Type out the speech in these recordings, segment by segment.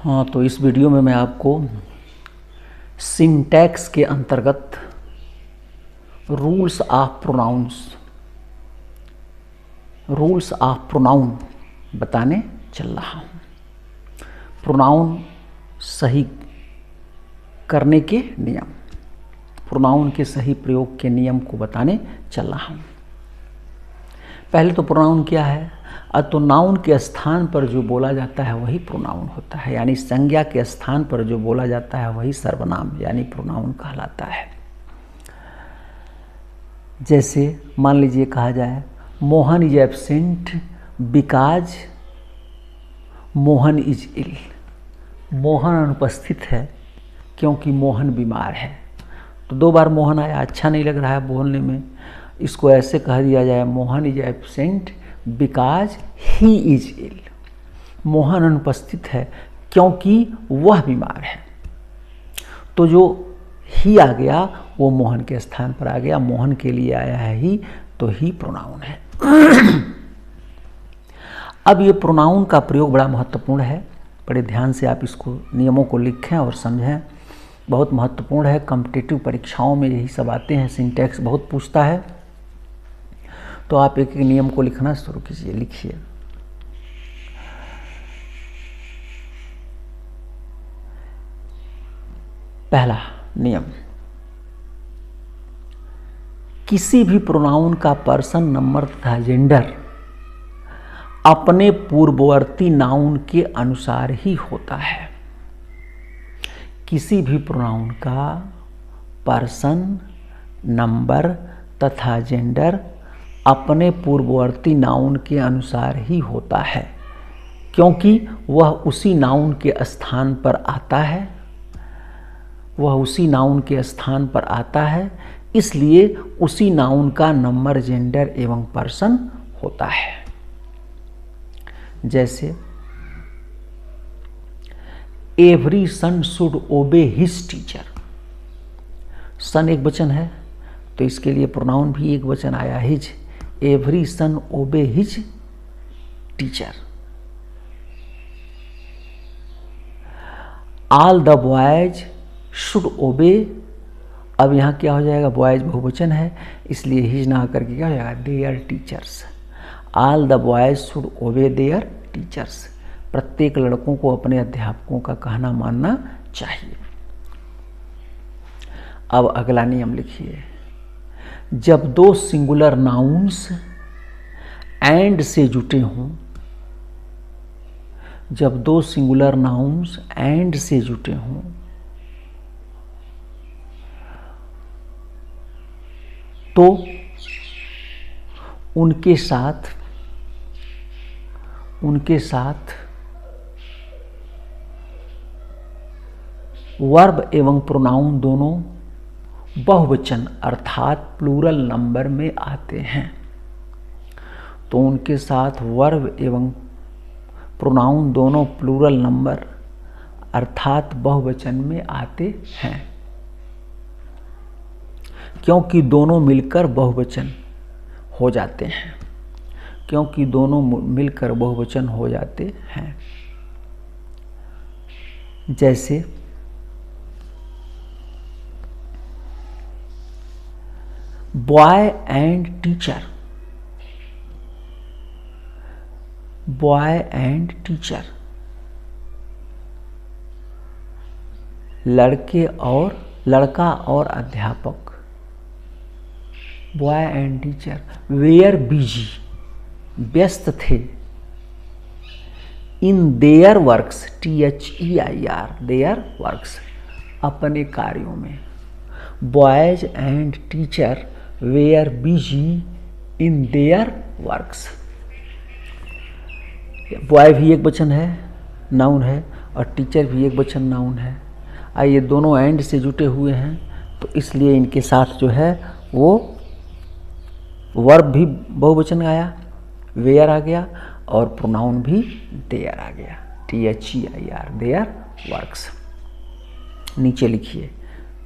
हाँ, तो इस वीडियो में मैं आपको सिंटैक्स के अंतर्गत रूल्स ऑफ प्रोनाउन बताने चल रहा हूँ। प्रोनाउन सही करने के नियम, प्रोनाउन के सही प्रयोग के नियम को बताने चल रहा हूँ। पहले तो प्रोनाउन क्या है? तो नाउन के स्थान पर जो बोला जाता है वही प्रोनाउन होता है, यानी संज्ञा के स्थान पर जो बोला जाता है वही सर्वनाम यानी प्रोनाउन कहलाता है। जैसे मान लीजिए कहा जाए Mohan is absent because Mohan is ill. Mohan अनुपस्थित है क्योंकि मोहन बीमार है। तो दो बार मोहन आया, अच्छा नहीं लग रहा है बोलने में, इसको ऐसे कह दिया जाए Mohan is absent because he is ill. Mohan अनुपस्थित है क्योंकि वह बीमार है। तो जो ही आ गया वो मोहन के स्थान पर आ गया, मोहन के लिए आया है ही, तो ही प्रोनाउन है। अब ये प्रोनाउन का प्रयोग बड़ा महत्वपूर्ण है, बड़े ध्यान से आप इसको नियमों को लिखें और समझें, बहुत महत्वपूर्ण है। कॉम्पिटिटिव परीक्षाओं में यही सब आते हैं, सिंटैक्स बहुत पूछता है। तो आप एक एक नियम को लिखना शुरू कीजिए। लिखिए, पहला नियम, किसी भी प्रोनाउन का पर्सन, नंबर तथा जेंडर अपने पूर्ववर्ती नाउन के अनुसार ही होता है। किसी भी प्रोनाउन का पर्सन, नंबर तथा जेंडर अपने पूर्ववर्ती नाउन के अनुसार ही होता है, क्योंकि वह उसी नाउन के स्थान पर आता है, इसलिए उसी नाउन का नंबर, जेंडर एवं पर्सन होता है। जैसे every son should obey his teacher. Son एक वचन है तो इसके लिए प्रोनाउन भी एक वचन आया, his. Every son obey his teacher. All the boys should obey. अब यहाँ क्या हो जाएगा? बॉयज बहुवचन है इसलिए हिज ना करके क्या हो जाएगा? There teachers. All the boys should ओबे देयर टीचर्स। प्रत्येक लड़कों को अपने अध्यापकों का कहना मानना चाहिए। अब अगला नियम लिखिए, जब दो सिंगुलर नाउन्स एंड से जुटे हों, जब दो सिंगुलर नाउन्स एंड से जुटे हों तो उनके साथ वर्ब एवं प्रोनाउन दोनों बहुवचन अर्थात प्लूरल नंबर में आते हैं। तो उनके साथ वर्ब एवं प्रोनाउन दोनों प्लूरल नंबर अर्थात बहुवचन में आते हैं, क्योंकि दोनों मिलकर बहुवचन हो जाते हैं, क्योंकि दोनों मिलकर बहुवचन हो जाते हैं। जैसे boy and teacher. Boy and teacher, लड़का और अध्यापक। Boy and teacher were busy, व्यस्त थे। In their works, THEIR, their works, अपने कार्यों में। Boys and teacher were busy in their works. Boy भी एक वचन है, नाउन है, और टीचर भी एक वचन नाउन है। ये दोनों एंड से जुटे हुए हैं तो इसलिए इनके साथ जो है वो वर्ब भी बहुवचन आया, वेयर आ गया, और प्रोनाउन भी देयर आ गया, THEIR, देयर वर्क्स। नीचे लिखिए,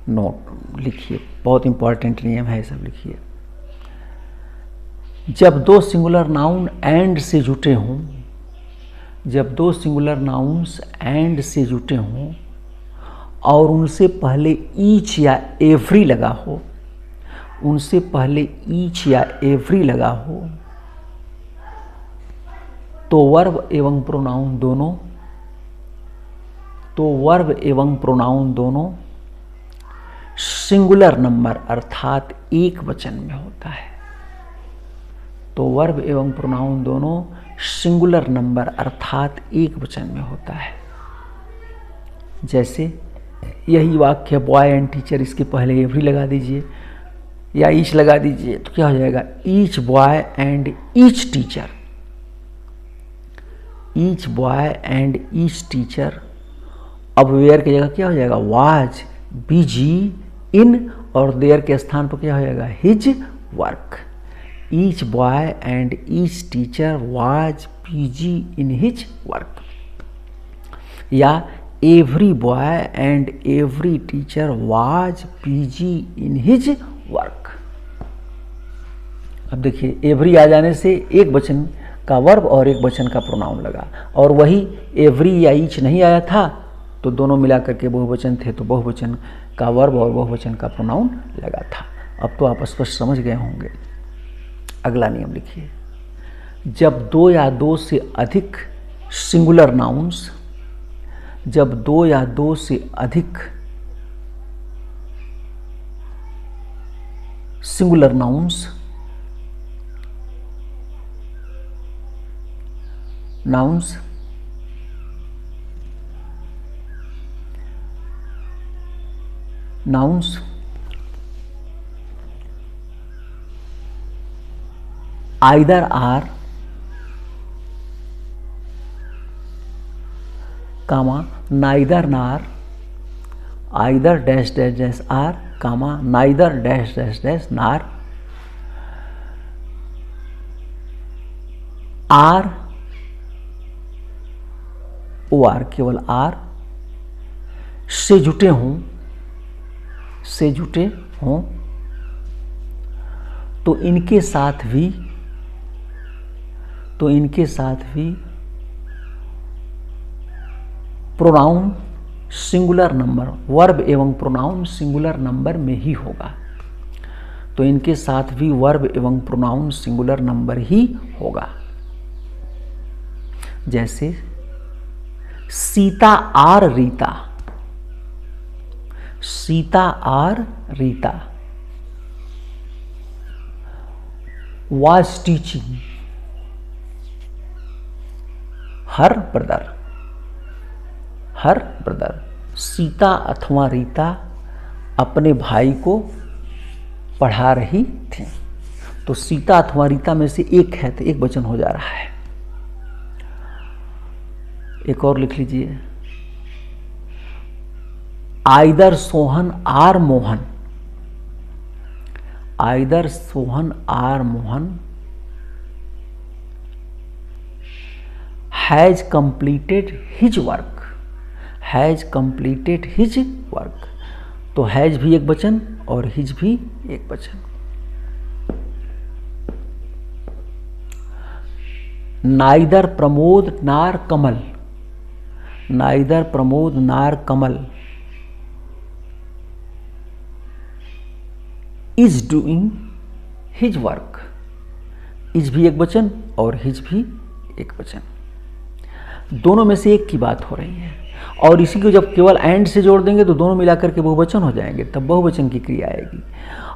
नोट लिखिए, बहुत इंपॉर्टेंट नियम है, सब लिखिए। जब दो सिंगुलर नाउन एंड से जुटे हों जब दो सिंगुलर नाउन्स एंड से जुटे हों और उनसे पहले ईच या एवरी लगा हो, उनसे पहले ईच या एवरी लगा हो, तो वर्ब एवं प्रोनाउन दोनों सिंगुलर नंबर अर्थात एक वचन में होता है। तो वर्ब एवं प्रोनाउन दोनों सिंगुलर नंबर अर्थात एक वचन में होता है। जैसे यही वाक्य बॉय एंड टीचर, इसके पहले एवरी लगा दीजिए या ईच लगा दीजिए तो क्या हो जाएगा, each boy and each teacher. Each boy and each teacher. अब वेयर की जगह क्या हो जाएगा, वाज बिजी इन, और देयर के स्थान पर क्या हो जाएगा, his work. Each boy and each teacher was busy in his work, या every boy and every teacher was busy in his work. अब देखिए एवरी आ जाने से एक वचन का वर्ब और एक वचन का प्रोनाउन लगा, और वही एवरी या ईच नहीं आया था तो दोनों मिलाकर के बहुवचन थे, तो बहुवचन का वर्ब और बहुवचन का प्रोनाउन लगा था। अब तो आप स्पष्ट समझ गए होंगे। अगला नियम लिखिए, जब दो या दो से अधिक सिंगुलर नाउन्स, जब दो या दो से अधिक singular nouns either are, neither nor, either dash dash dash are, neither dash dash dash nor, are, O R, केवल आर से जुटे हों तो इनके साथ भी प्रोनाउन सिंगुलर नंबर, वर्ब एवं प्रोनाउन सिंगुलर नंबर में ही होगा। तो इनके साथ भी वर्ब एवं प्रोनाउन सिंगुलर नंबर ही होगा। जैसे Sita or Rita, Sita or Rita was teaching her brother, Sita अथवा रीता अपने भाई को पढ़ा रही थी। तो सीता अथवा रीता में से एक है तो एक वचन हो जा रहा है। एक और लिख लीजिए, either Sohan or Mohan, either Sohan or Mohan has completed his work, has completed his work. तो हैज भी एक वचन और हिज भी एक वचन। Neither Pramod nor Kamal, neither Pramod nor Kamal is doing his work. Is भी एक वचन और हिज भी एक वचन, दोनों में से एक की बात हो रही है। और इसी को जब केवल एंड से जोड़ देंगे तो दोनों मिलाकर के बहुवचन हो जाएंगे, तब बहुवचन की क्रिया आएगी।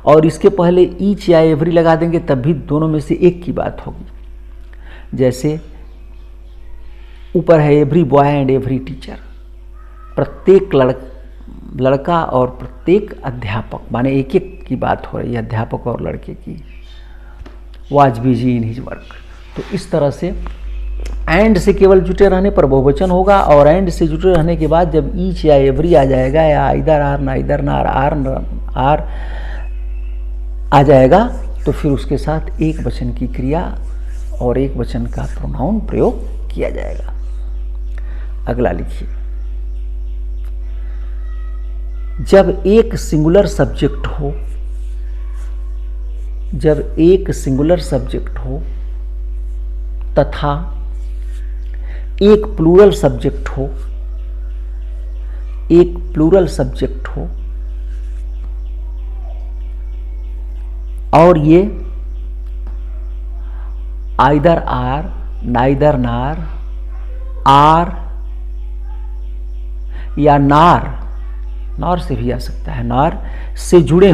और इसके पहले ईच या एवरी लगा देंगे तब भी दोनों में से एक की बात होगी। जैसे ऊपर है every boy and every teacher, प्रत्येक लड़का और प्रत्येक अध्यापक, माने एक एक की बात हो रही है, अध्यापक और लड़के की। Was busy in his work. तो इस तरह से एंड से केवल जुटे रहने पर बहुवचन होगा, और एंड से जुटे रहने के बाद जब ईच या एवरी आ जाएगा या आइदर आर नाइदर नार आर आ जाएगा तो फिर उसके साथ एक वचन की क्रिया और एक वचन का प्रोनाउन प्रयोग किया जाएगा। अगला लिखिए, जब एक सिंगुलर सब्जेक्ट हो, जब एक सिंगुलर सब्जेक्ट हो तथा एक प्लूरल सब्जेक्ट हो, एक प्लूरल सब्जेक्ट हो और ये आइदर आर, नाइदर नार, आर या नार, नार से भी आ सकता है, नार से जुड़े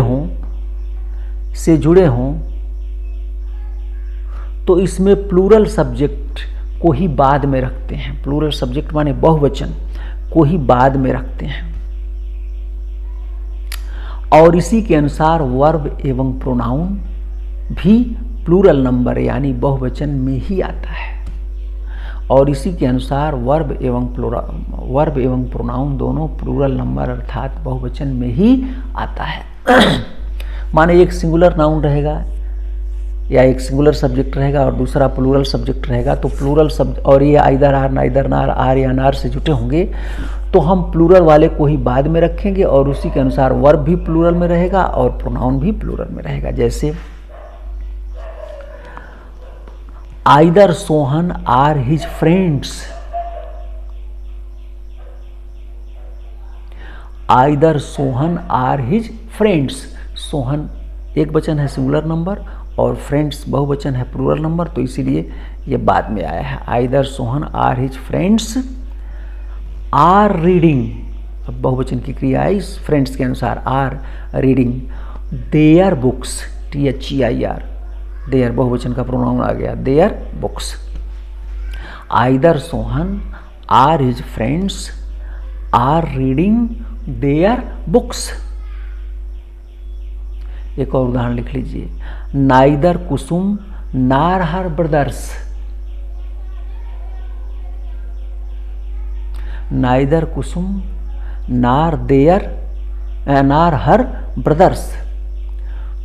हों तो इसमें प्लूरल सब्जेक्ट को ही बाद में रखते हैं। प्लूरल सब्जेक्ट माने बहुवचन को ही बाद में रखते हैं और इसी के अनुसार वर्ब एवं प्रोनाउन भी प्लूरल नंबर यानी बहुवचन में ही आता है और इसी के अनुसार वर्ब एवं प्रोनाउन दोनों प्लूरल नंबर अर्थात बहुवचन में ही आता है। माने एक सिंगुलर नाउन रहेगा या एक सिंगुलर सब्जेक्ट रहेगा और दूसरा प्लूरल सब्जेक्ट रहेगा, तो प्लूरल सब्जेक्ट और ये आइदर आर, नाइदर नार, आर या नार से जुटे होंगे तो हम प्लूरल वाले को ही बाद में रखेंगे और उसी के अनुसार वर्ब भी प्लूरल में रहेगा और प्रोनाउन भी प्लूरल में रहेगा। जैसे either Sohan or his friends, either Sohan or his friends. Sohan एक वचन है सिंगुलर नंबर और फ्रेंड्स बहुवचन है प्लूरल नंबर, तो इसीलिए ये बाद में आया है। Either Sohan or his friends are reading, अब बहुवचन की क्रिया है इस फ्रेंड्स के अनुसार, are reading their books, THEIR, their बहुवचन का प्रोनाउन आ गया, their books. Either Sohan or his friends are reading their books. एक और उदाहरण लिख लीजिए, नाइदर कुसुम नार हर ब्रदर्स, नाइदर कुसुम नार हर ब्रदर्स।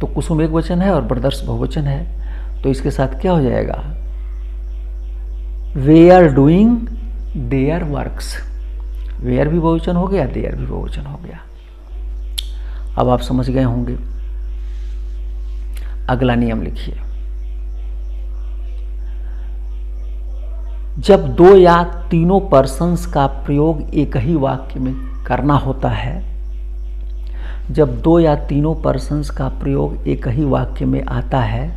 तो कुसुम एक वचन है और ब्रदर्स बहुवचन है, तो इसके साथ क्या हो जाएगा, were doing their works. Were भी बहुवचन हो गया, देयर भी बहुवचन हो गया। अब आप समझ गए होंगे। अगला नियम लिखिए, जब दो या तीनों पर्सन्स का प्रयोग एक ही वाक्य में करना होता है, जब दो या तीनों पर्सन्स का प्रयोग एक ही वाक्य में आता है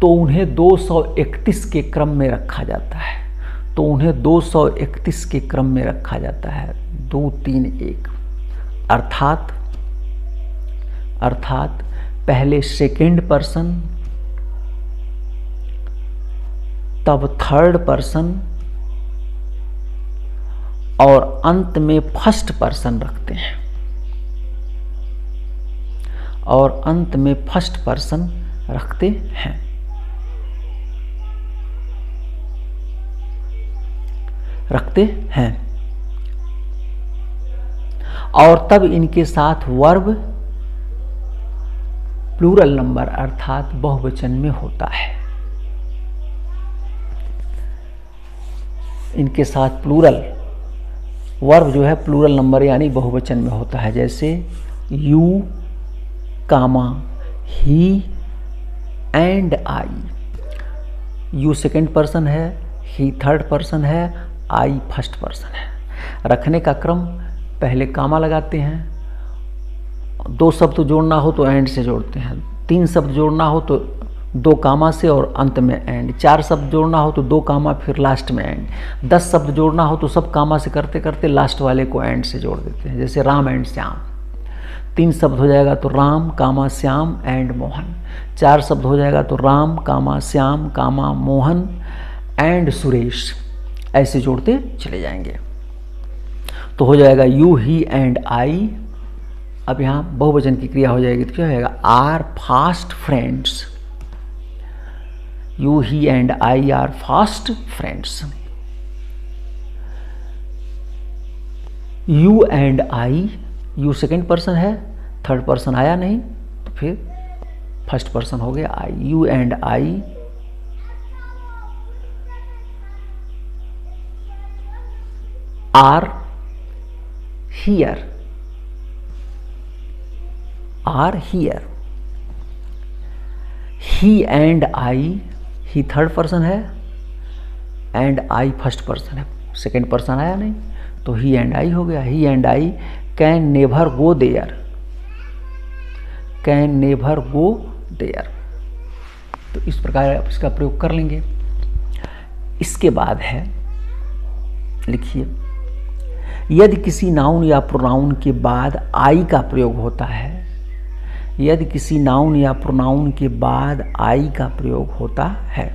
तो उन्हें 231 के क्रम में रखा जाता है, तो उन्हें 231 के क्रम में रखा जाता है, 2 3 1। अर्थात पहले सेकेंड पर्सन, तब थर्ड पर्सन और अंत में फर्स्ट पर्सन रखते हैं, और अंत में फर्स्ट पर्सन रखते हैं। और तब इनके साथ वर्ब प्लूरल नंबर अर्थात बहुवचन में होता है। इनके साथ प्लूरल वर्ब जो है प्लूरल नंबर यानी बहुवचन में होता है। जैसे you comma he and I. You second person है, ही थर्ड पर्सन है, आई फर्स्ट पर्सन है। रखने का क्रम पहले कामा लगाते हैं, 2 शब्द जोड़ना हो तो एंड से जोड़ते हैं, 3 शब्द जोड़ना हो तो 2 कामा से और अंत में एंड, 4 शब्द जोड़ना हो तो 2 कामा फिर लास्ट में एंड, 10 शब्द जोड़ना हो तो सब कामा से करते करते लास्ट वाले को एंड से जोड़ देते हैं। जैसे राम एंड श्याम, 3 शब्द हो जाएगा तो राम कामा श्याम एंड मोहन, 4 शब्द हो जाएगा तो Ram comma Shyam comma Mohan and Suresh, ऐसे जोड़ते चले जाएंगे तो हो जाएगा यू ही एंड आई। अब यहाँ बहुवचन की क्रिया हो जाएगी तो क्या होगा, are fast friends. You he and I are fast friends. You and I, you second person है, थर्ड पर्सन आया नहीं तो फिर फर्स्ट पर्सन हो गया I. You and I are here, are here. He and I, he third person है and I first person है, second person आया नहीं, तो ही एंड आई हो गया। He and I can never go there, can never go there. तो इस प्रकार आप इसका प्रयोग कर लेंगे। इसके बाद है, लिखिए, यदि किसी नाउन या प्रोनाउन के बाद आई का प्रयोग होता है, यदि किसी नाउन या प्रोनाउन के बाद आई का प्रयोग होता है,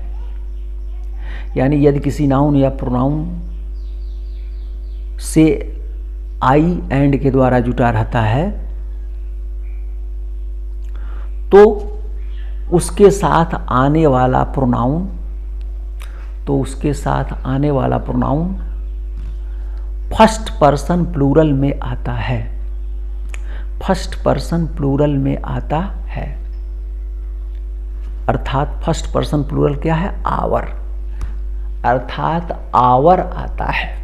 यानी यदि किसी नाउन या प्रोनाउन से आई एंड के द्वारा जुटा रहता है, तो उसके साथ आने वाला प्रोनाउन, तो उसके साथ आने वाला प्रोनाउन फर्स्ट पर्सन प्लूरल में आता है, फर्स्ट पर्सन प्लूरल में आता है। अर्थात फर्स्ट पर्सन प्लूरल क्या है? आवर, अर्थात आवर आता है,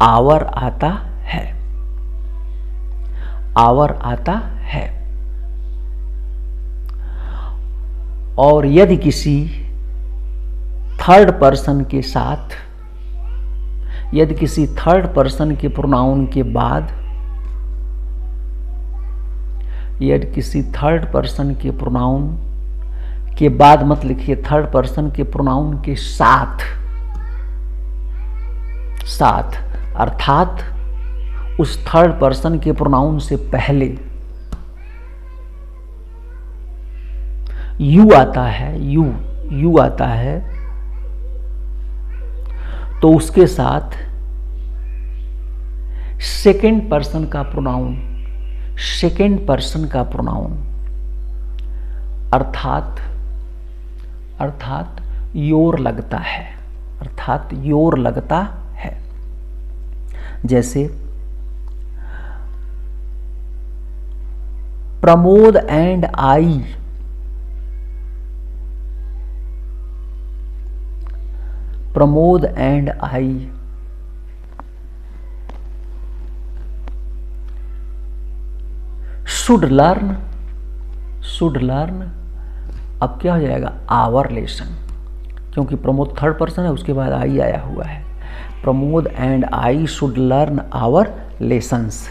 आवर आता है, आवर आता है। और यदि किसी थर्ड पर्सन के साथ, यदि किसी थर्ड पर्सन के प्रोनाउन के बाद, यदि किसी थर्ड पर्सन के प्रोनाउन के बाद मत लिखिए, थर्ड पर्सन के प्रोनाउन के साथ, साथ अर्थात उस थर्ड पर्सन के प्रोनाउन से पहले यू आता है, यू आता है, तो उसके साथ सेकेंड पर्सन का प्रोनाउन, सेकेंड पर्सन का प्रोनाउन अर्थात योर लगता है, अर्थात योर लगता है। जैसे Pramod and I, Pramod and I, should learn, should learn, अब क्या हो जाएगा? आवर लेसन, क्योंकि प्रमोद थर्ड पर्सन है, उसके बाद आई आया हुआ है। Pramod and I should learn our lessons,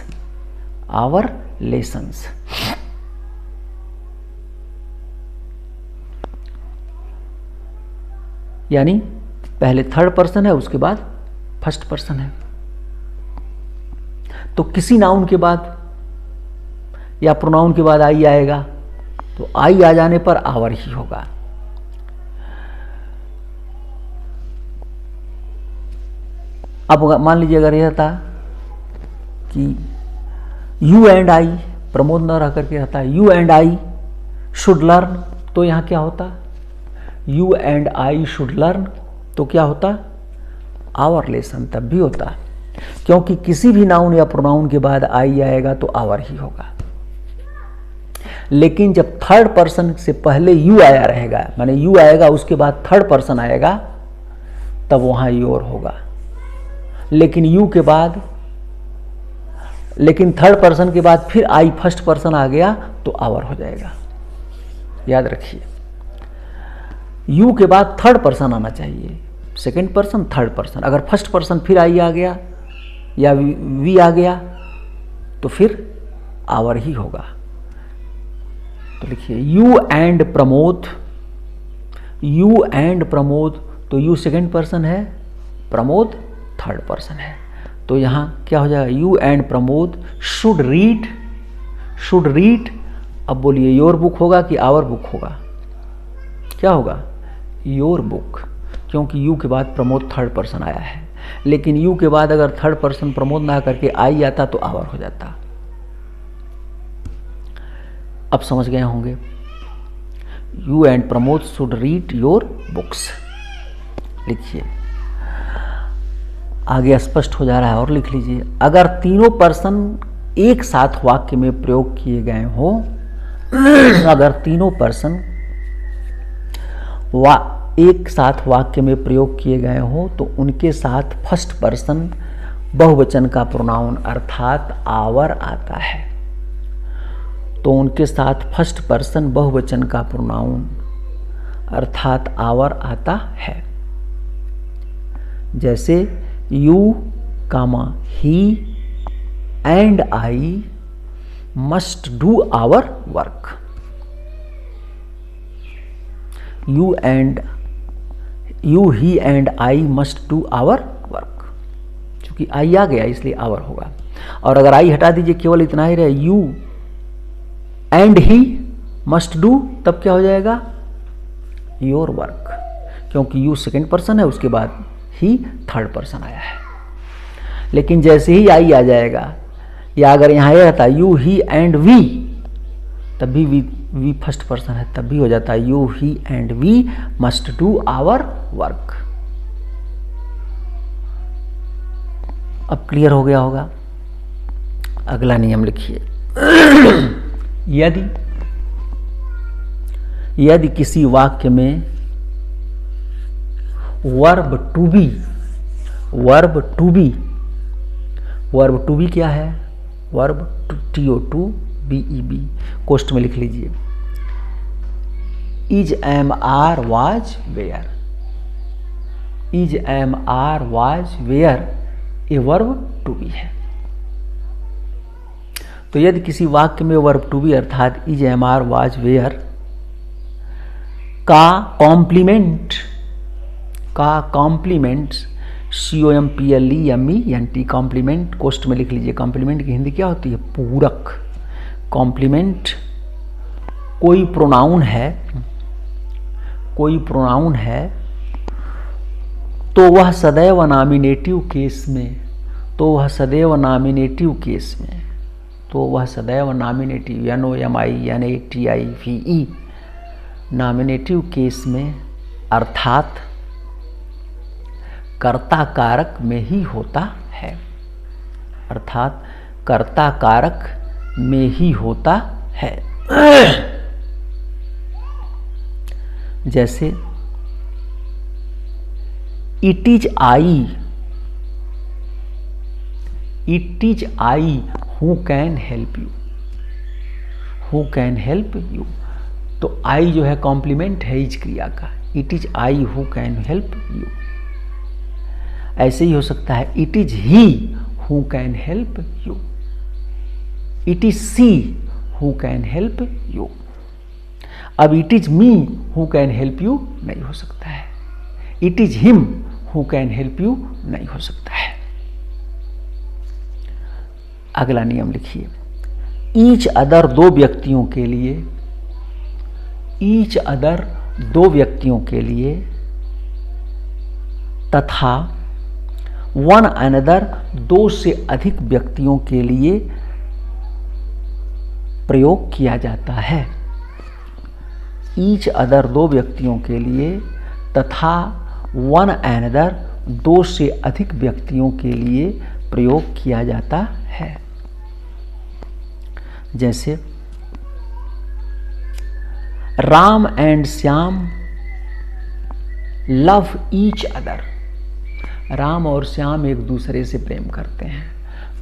our lessons. यानी पहले थर्ड पर्सन है, उसके बाद फर्स्ट पर्सन है। तो किसी नाउन के बाद या प्रोनाउन के बाद आई आएगा, तो आई आ जाने पर आवर ही होगा। अब मान लीजिए अगर यह था कि यू एंड आई, प्रमोद न रह करके रहता है you and I should learn, तो यहां क्या होता? You and I should learn, तो क्या होता? आवर लेसन तब भी होता, क्योंकि किसी भी नाउन या प्रोनाउन के बाद आई आएगा तो आवर ही होगा। लेकिन जब थर्ड पर्सन से पहले यू आया रहेगा, माने यू आएगा उसके बाद थर्ड पर्सन आएगा, तब वहां योर होगा। लेकिन यू के बाद, लेकिन थर्ड पर्सन के बाद फिर आई फर्स्ट पर्सन आ गया तो आवर हो जाएगा। याद रखिए, यू के बाद थर्ड पर्सन आना चाहिए, सेकंड पर्सन थर्ड पर्सन। अगर फर्स्ट पर्सन फिर आई आ गया या वी आ गया तो फिर आवर ही होगा। तो लिखिए you and Pramod, you and Pramod, तो यू सेकंड पर्सन है, प्रमोद थर्ड पर्सन है, तो यहां क्या हो जाएगा? You and Pramod should read, should read. अब बोलिए योर बुक होगा कि आवर बुक होगा? क्या होगा? योर बुक, क्योंकि यू के बाद प्रमोद थर्ड पर्सन आया है। लेकिन यू के बाद अगर थर्ड पर्सन प्रमोद ना करके आई आता तो आवर हो जाता। अब समझ गए होंगे, you and Pramod should read your books. लिखिए, आगे स्पष्ट हो जा रहा है और लिख लीजिए। अगर तीनों पर्सन एक साथ वाक्य में प्रयोग किए गए हो, अगर तीनों पर्सन एक साथ वाक्य में प्रयोग किए गए हो तो उनके साथ फर्स्ट पर्सन बहुवचन का प्रोनाउन अर्थात आवर आता है। तो उनके साथ फर्स्ट पर्सन बहुवचन का प्रोनाउन अर्थात आवर आता है। जैसे you comma he and I must do our work. You he and I must do our work. क्योंकि आई आ गया इसलिए आवर होगा। और अगर आई हटा दीजिए, केवल इतना ही रहे you and he must do, तब क्या हो जाएगा योर वर्क, क्योंकि यू सेकेंड पर्सन है, उसके बाद ही थर्ड पर्सन आया है। लेकिन जैसे ही आई आ जाएगा, या अगर यहाँ यह रहता यू ही एंड वी, तब भी वी फर्स्ट पर्सन है, तब भी हो जाता है you he and we must do our work. अब क्लियर हो गया होगा। अगला नियम लिखिए। यदि किसी वाक्य में वर्ब टू बी क्या है? वर्ब TO2BEB, कोष्ट में लिख लीजिए। Is am are was were. Is am are was were ये वर्ब टू बी है। तो यदि किसी वाक्य में वर्ब टू बी अर्थात is am are was were का कॉम्प्लीमेंट COMPLEMENT कॉम्प्लीमेंट, कोष्ट में लिख लीजिए। कॉम्प्लीमेंट की हिंदी क्या होती है? पूरक। कॉम्प्लीमेंट कोई प्रोनाउन है तो वह सदैव नॉमिनेटिव केस में, NOMINATIVE नॉमिनेटिव केस में अर्थात कर्ता कारक में ही होता है। जैसे it is I who can help you. तो आई जो है कॉम्प्लीमेंट है इज क्रिया का। It is I who can help you. ऐसे ही हो सकता है it is he who can help you. It is she who can help you. अब it is me who can help you नहीं हो सकता है। It is him who can help you नहीं हो सकता है। अगला नियम लिखिए। ईच अदर दो व्यक्तियों के लिए तथा वन अनदर दो से अधिक व्यक्तियों के लिए प्रयोग किया जाता है। ईच अदर दो व्यक्तियों के लिए तथा वन अनदर दो से अधिक व्यक्तियों के लिए प्रयोग किया जाता है। जैसे Ram and Shyam love each other. Ram और श्याम एक दूसरे से प्रेम करते हैं,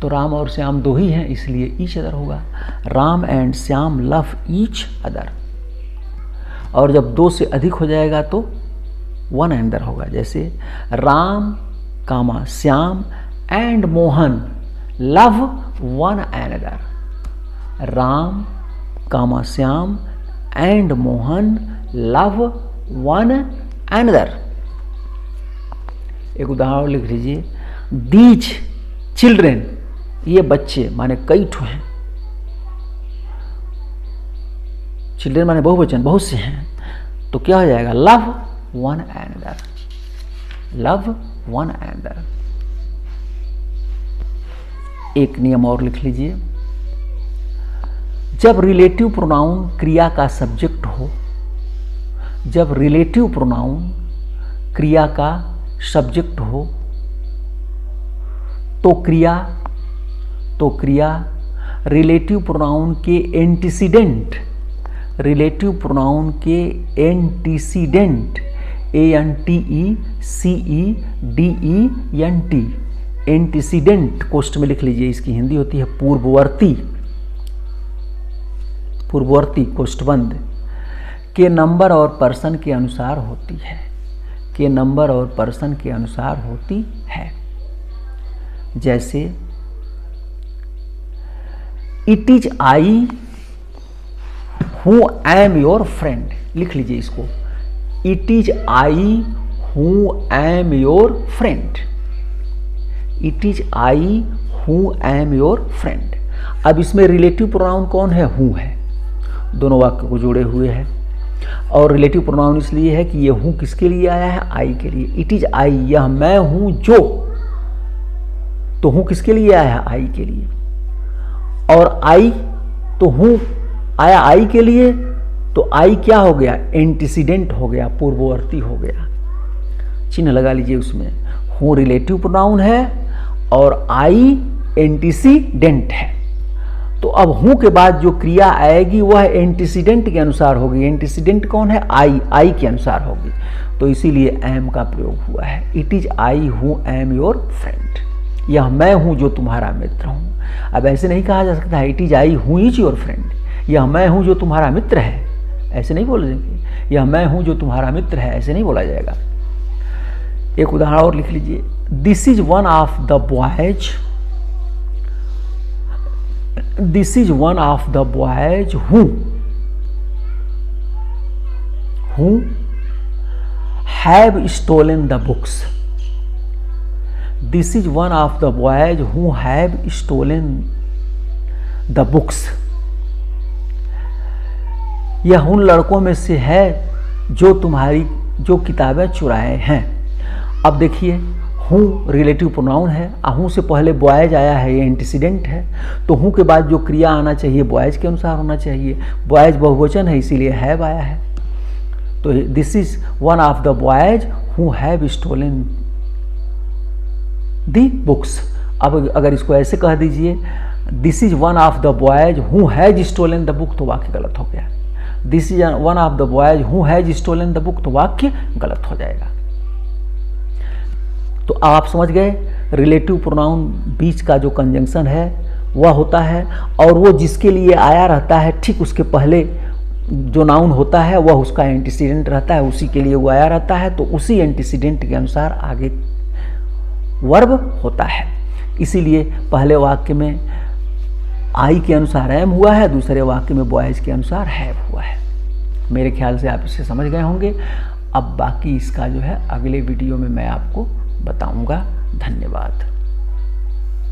तो राम और श्याम दो ही हैं इसलिए ईच अदर होगा। Ram and Shyam love each other. और जब दो से अधिक हो जाएगा तो वन अनदर होगा। जैसे Ram comma Shyam and Mohan love one another. Ram comma Shyam and Mohan love one another. एक उदाहरण लिख लीजिए। दीज चिल्ड्रेन, ये बच्चे माने कई ठो हैं। चिल्ड्रेन माने बहुवचन, बहुत से हैं, तो क्या हो जाएगा? Love one another. Love one another. एक नियम और लिख लीजिए। जब रिलेटिव प्रोनाउन क्रिया का सब्जेक्ट हो, जब रिलेटिव प्रोनाउन क्रिया का सब्जेक्ट हो तो क्रिया रिलेटिव प्रोनाउन के एंटीसीडेंट, रिलेटिव प्रोनाउन के एंटीसीडेंट ANTECEDENT एंटीसीडेंट कोष्ट में लिख लीजिए। इसकी हिंदी होती है पूर्ववर्ती। पूर्ववर्ती कोष्ठबंध के नंबर और पर्सन के अनुसार होती है, के नंबर और पर्सन के अनुसार होती है। जैसे it is I who am your friend, लिख लीजिए इसको, it is I who am your friend, it is I who am your friend. अब इसमें रिलेटिव प्रोनाउन कौन है? हु है, दोनों वाक्य को जोड़े हुए है। और रिलेटिव प्रोनाउन इसलिए है कि ये हूँ किसके लिए आया है? आई के लिए। इट इज आई, यह मैं हूं जो, तो हूँ किसके लिए आया है? आई के लिए। और आई तो हूँ आया आई के लिए, तो आई क्या हो गया? एंटीसीडेंट हो गया, पूर्ववर्ती हो गया। चिन्ह लगा लीजिए उसमें। हूँ रिलेटिव प्रोनाउन है और आई एंटीसीडेंट है। तो अब हूँ के बाद जो क्रिया आएगी वह एंटीसीडेंट के अनुसार होगी। एंटीसीडेंट कौन है? आई के अनुसार होगी। तो इसीलिए एम का प्रयोग हुआ है। इट इज आई हूँ एम योर फ्रेंड, यह मैं हूँ जो तुम्हारा मित्र हूँ। अब ऐसे नहीं कहा जा सकता है इट इज आई हूँ इज योर फ्रेंड, यह मैं हूँ जो तुम्हारा मित्र है, ऐसे नहीं बोलेंगे। यह मैं हूँ जो तुम्हारा मित्र है, ऐसे नहीं बोला जाएगा। एक उदाहरण और लिख लीजिए। This is one of the boys, this is one of the boys who have stolen the books. This is one of the boys who have stolen the books. यह उन लड़कों में से है जो किताबें चुराए हैं। अब देखिए, हूँ रिलेटिव प्रोनाउन है, हूँ से पहले बॉयज आया है, ये एंटीसीडेंट है। तो हूँ के बाद जो क्रिया आना चाहिए बॉयज के अनुसार होना चाहिए। बॉयज बहुवचन है इसीलिए हैव आया है। तो this is one of the boys who have stolen the books. अब अगर इसको ऐसे कह दीजिए, this is one of the boys who has stolen the book, तो वाक्य गलत हो गया। This is one of the boys who has stolen the book, तो वाक्य गलत हो जाएगा। तो आप समझ गए, रिलेटिव प्रोनाउन बीच का जो कंजंक्शन है वह होता है, और वो जिसके लिए आया रहता है ठीक उसके पहले जो नाउन होता है वह उसका एंटीसीडेंट रहता है, उसी के लिए वो आया रहता है। तो उसी एंटीसीडेंट के अनुसार आगे वर्ब होता है। इसीलिए पहले वाक्य में आई के अनुसार एम हुआ है, दूसरे वाक्य में बॉयज के अनुसार हैव हुआ है। मेरे ख्याल से आप इसे समझ गए होंगे। अब बाकी इसका जो है अगले वीडियो में मैं आपको बताऊंगा। धन्यवाद।